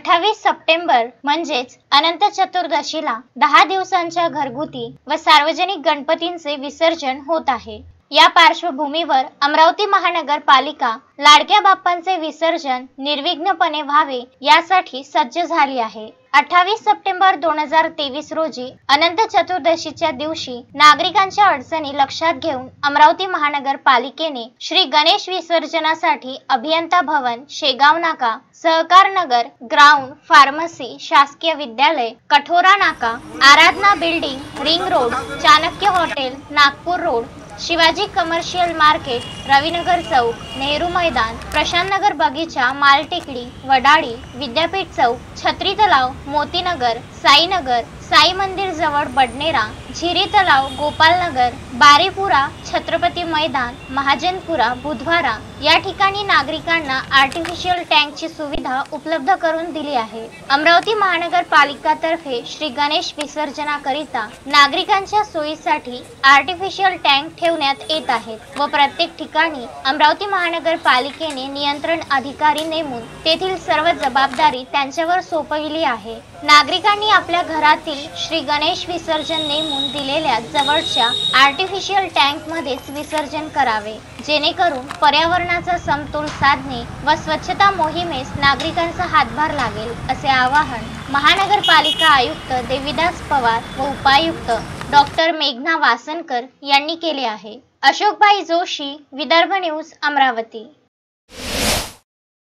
28 September म्हणजेच अनंत चतुर्दशीला 10 दिवसांच्या घरगुती व सार्वजनिक गणपतींचे विसर्जन होत आहे। या पार्श्वभूमीवर अमरावती महानगरपालिका लाडक्या बाप्पांचे विसर्जन निर्विघ्नपणे व्हावे यासाठी सज्ज झाली आहे। 28 सप्टेंबर 2023 रोजी अनंत चतुर्दशीच्या दिवशी नागरिकांच्या अडचणी लक्षात घेऊन अमरावती महानगरपालिकेने श्री गणेश विसर्जनासाठी अभियंता भवन, शेगाव नाका, सहकार नगर, ग्राउंड, फार्मसी, शासकीय विद्यालय, Kathora Naka, Aradhana building, ring road, Chanakya hotel, Nagpur road, Shivaji commercial market, Ravinagar chowk, Nehru मैदान, प्रशांत नगर बगीचा, माल टेकडी, वडाळी, विद्यापीठ चौक, छत्री तलाव, मोतीनगर, साईनगर, साई मंदिर जवळ बडनेरा, झिरी तलाव, गोपालनगर, बारीपुरा, छत्रपती मैदान, महाजनपुरा, बुधवारा या ठिकाणी नागरिकांना आर्टिफिशियल टँकची सुविधा उपलब्ध करून दिली आहे। अमरावती महानगरपालिकातर्फे श्री गणेश विसर्जनाकरिता नागरिकांच्या सोयीसाठी आर्टिफिशियल टँक ठेवण्यात येत आहेत व प्रत्येक ठिकाणी अमरावती महानगरपालिकेने नियंत्रण अधिकारी नेमून तेथील सर्व जबाबदारी त्यांच्यावर सोपविली आहे। नागरिकांनी आपल्या घरातील श्री गणेश विसर्जन नेमून दिलेल्या जवळच्या आर्टिफिशियल टँक मध्येच विसर्जन करावे, जेणेकरून पर्यावरणाचा समतोल साधणे व स्वच्छता मोहिमेस नागरिकांचा हातभार लागेल, असे आवाहन महानगरपालिका आयुक्त देविदास पवार व उपायुक्त डॉक्टर मेघना वासनकर यांनी केले आहे। अशोकभाई जोशी, विदर्भ न्यूज, अमरावती।